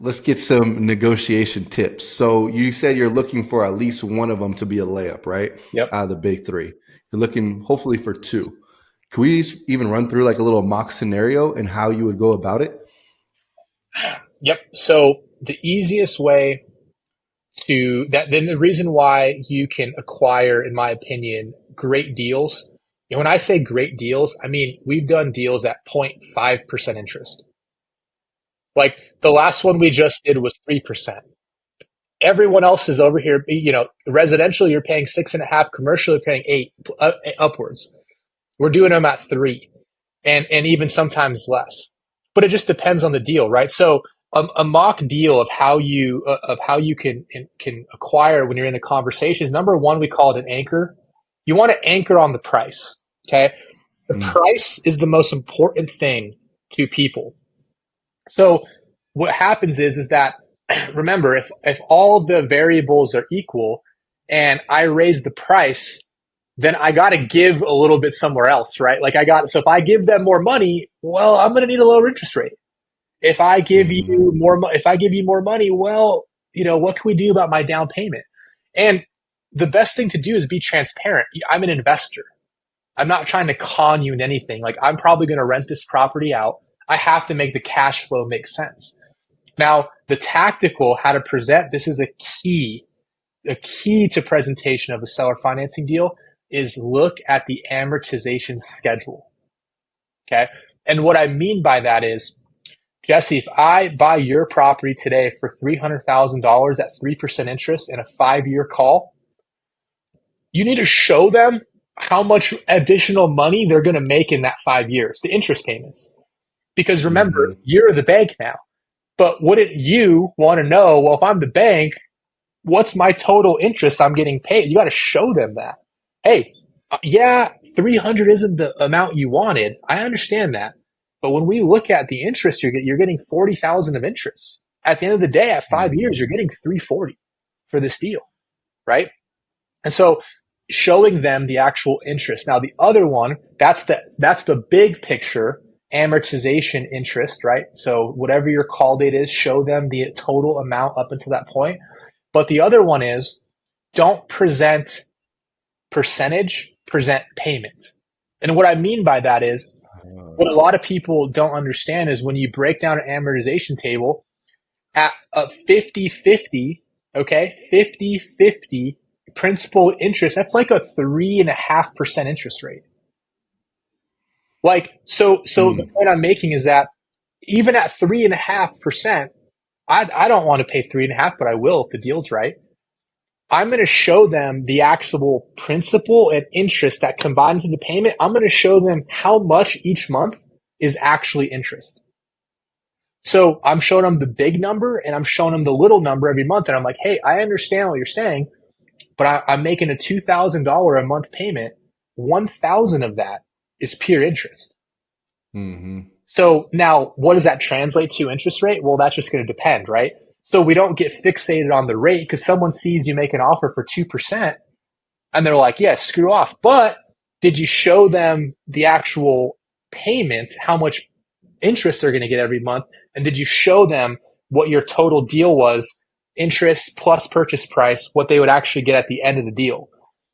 let's get some negotiation tips. So you said you're looking for at least one of them to be a layup, right? Yep. Out of the big three. You're looking hopefully for two. Can we even run through like a little mock scenario and how you would go about it? Yep. So the easiest way to that, then the reason why you can acquire, in my opinion, great deals. And when I say great deals, I mean, we've done deals at 0.5% interest. Like the last one we just did was 3%. Everyone else is over here, residential, you're paying 6.5, commercial, you're paying 8 upwards. We're doing them at 3 and even sometimes less. But it just depends on the deal, right? So a mock deal of how you can acquire when you're in the conversations. Number one, we call it an anchor. You want to anchor on the price. Okay, the Mm. price is the most important thing to people. So what happens is that remember if all the variables are equal and I raise the price, then I got to give a little bit somewhere else, right? So if I give them more money, well, I'm going to need a lower interest rate. Hmm. If I give you more money, well, what can we do about my down payment? And the best thing to do is be transparent. I'm an investor. I'm not trying to con you in anything. Like I'm probably going to rent this property out. I have to make the cash flow make sense. Now, the tactical, how to present, this is a key to presentation of a seller financing deal is look at the amortization schedule. Okay. And what I mean by that is, Jesse, if I buy your property today for $300,000 at 3% interest and a 5-year call, you need to show them how much additional money they're going to make in that 5 years, the interest payments. Because remember, Hmm. you're the bank now. But wouldn't you want to know, well, if I'm the bank, what's my total interest I'm getting paid? You got to show them that. Hey, yeah, 300 isn't the amount you wanted. I understand that. But when we look at the interest you're getting 40,000 of interest. At the end of the day, at 5 years, you're getting 340 for this deal, right? And so showing them the actual interest. Now the other one, that's the big picture amortization interest, right? So whatever your call date is, show them the total amount up until that point. But the other one is don't present percentage, present payment. And what I mean by that is what a lot of people don't understand is when you break down an amortization table at a 50-50, okay, 50-50 principal interest, that's like a 3.5% interest rate. So the Mm. point I'm making is that even at 3.5%, I don't want to pay 3.5, but I will if the deal's right. I'm going to show them the actual principal and interest that combine into the payment. I'm going to show them how much each month is actually interest. So I'm showing them the big number and I'm showing them the little number every month. And I'm like, hey, I understand what you're saying, but I'm making a $2,000 a month payment. 1,000 of that is pure interest. Hmm. So now what does that translate to interest rate? Well, that's just going to depend, right? So we don't get fixated on the rate because someone sees you make an offer for 2% and they're like, yeah, screw off. But did you show them the actual payment, how much interest they're going to get every month? And did you show them what your total deal was, interest plus purchase price, what they would actually get at the end of the deal?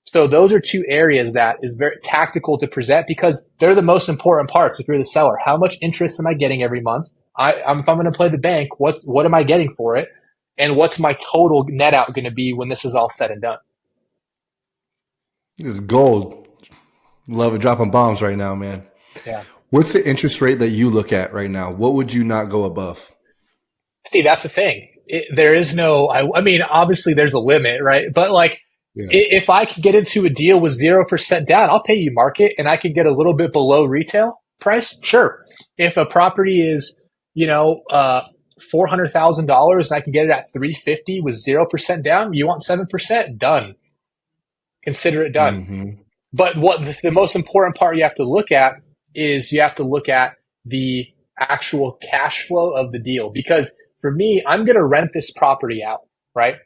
So those are two areas that is very tactical to present because they're the most important parts. If you're the seller, how much interest am I getting every month? If I'm going to play the bank, what am I getting for it? And what's my total net out going to be when this is all said and done? It's gold. Love it dropping bombs right now, man. Yeah. What's the interest rate that you look at right now? What would you not go above? See, that's the thing. There is no, I mean, obviously there's a limit, right? But like, Yeah. if I could get into a deal with 0% down, I'll pay you market and I can get a little bit below retail price. Sure. If a property is, $400,000 and I can get it at 350 with 0% down, you want 7%? Done. Consider it done. Hmm. But what the most important part you have to look at is you have to look at the actual cash flow of the deal. Because for me, I'm going to rent this property out, right?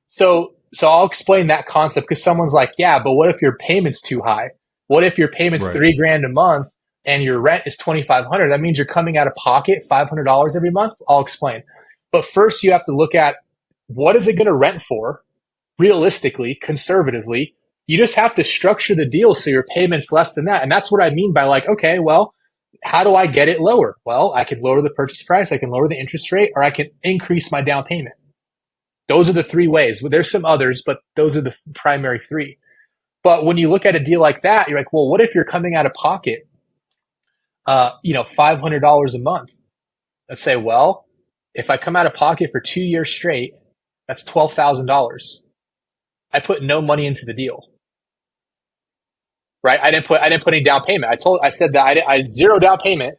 So I'll explain that concept because someone's like, yeah, but what if your payment's too high? What if your payment's Right. $3,000 a month and your rent is 2,500? That means you're coming out of pocket $500 every month. I'll explain. But first, you have to look at what is it going to rent for realistically, conservatively. You just have to structure the deal so your payment's less than that. And that's what I mean by like, okay, well, how do I get it lower? Well, I can lower the purchase price, I can lower the interest rate, or I can increase my down payment. Those are the three ways. Well, there's some others, but those are the primary three. But when you look at a deal like that, you're like, well, what if you're coming out of pocket, $500 a month? Let's say, well, if I come out of pocket for 2 years straight, that's $12,000. I put no money into the deal, right? I didn't put any down payment. I said that I had zero down payment.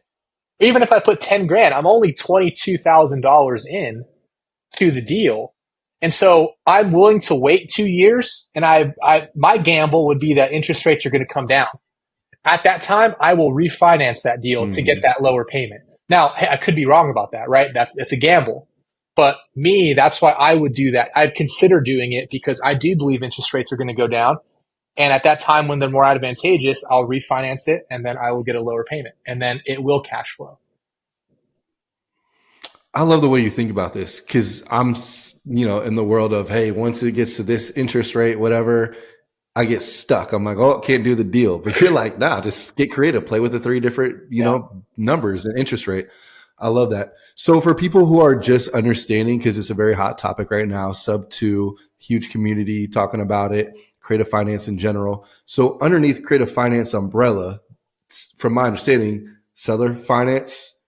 Even if I put 10 grand, I'm only $22,000 in to the deal. And so I'm willing to wait 2 years. And my gamble would be that interest rates are going to come down. At that time, I will refinance that deal to get that lower payment. Now, I could be wrong about that, right? It's a gamble. But me, that's why I would do that. I'd consider doing it because I do believe interest rates are going to go down. And at that time, when they're more advantageous, I'll refinance it and then I will get a lower payment and then it will cash flow. I love the way you think about this because I'm, in the world of, hey, once it gets to this interest rate, whatever, I get stuck. I'm like, oh, can't do the deal. But you're like, nah, just get creative. Play with the three different, numbers and interest rate. I love that. So for people who are just understanding, because it's a very hot topic right now, sub two, huge community talking about it, creative finance in general. So underneath creative finance umbrella, from my understanding, seller finance,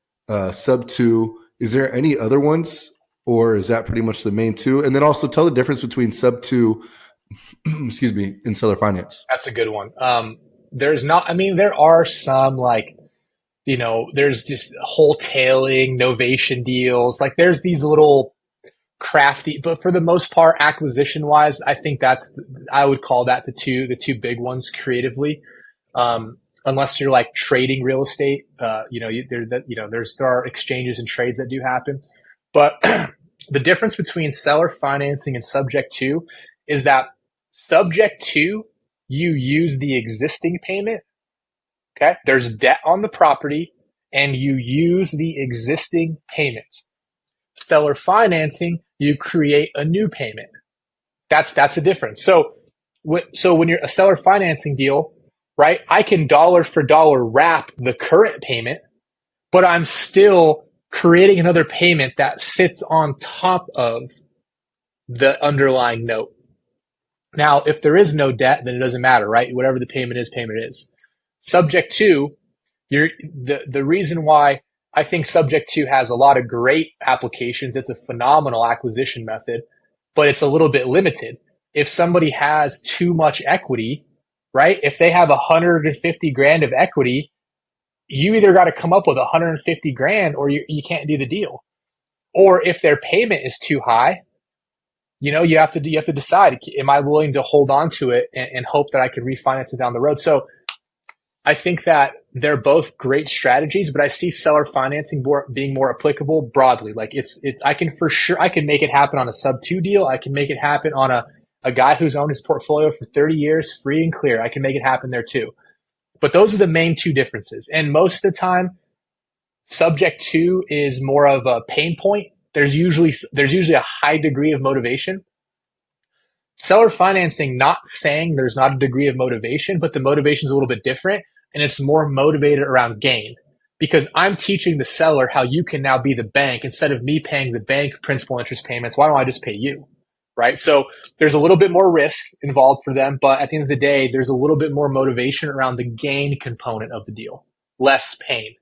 sub two, is there any other ones or is that pretty much the main two? And then also tell the difference between sub two, excuse me, and seller finance. That's a good one. There are some like, there's just wholetailing, novation deals. Like there's these little crafty, but for the most part, acquisition wise, I think I would call that the two big ones creatively. Unless you're like trading real estate, there are exchanges and trades that do happen. But the difference between seller financing and subject to is that subject to, you use the existing payment. Okay. There's debt on the property and you use the existing payment. Seller financing, you create a new payment. That's a difference. So when you're a seller financing deal, right, I can dollar for dollar wrap the current payment, but I'm still creating another payment that sits on top of the underlying note. Now, if there is no debt, then it doesn't matter, right? Whatever the payment is. Subject to, the reason why I think subject to has a lot of great applications, it's a phenomenal acquisition method, but it's a little bit limited. If somebody has too much equity, right? If they have 150 grand of equity, you either got to come up with 150 grand or you can't do the deal. Or if their payment is too high, you have to decide, am I willing to hold on to it and hope that I can refinance it down the road? So I think that they're both great strategies, but I see seller financing being more applicable broadly. Like I can make it happen on a sub two deal. I can make it happen on a guy who's owned his portfolio for 30 years, free and clear. I can make it happen there too. But those are the main two differences. And most of the time, subject to is more of a pain point. There's usually a high degree of motivation. Seller financing, not saying there's not a degree of motivation, but the motivation is a little bit different and it's more motivated around gain because I'm teaching the seller how you can now be the bank instead of me paying the bank principal interest payments. Why don't I just pay you? Right. So there's a little bit more risk involved for them, but at the end of the day, there's a little bit more motivation around the gain component of the deal, less pain.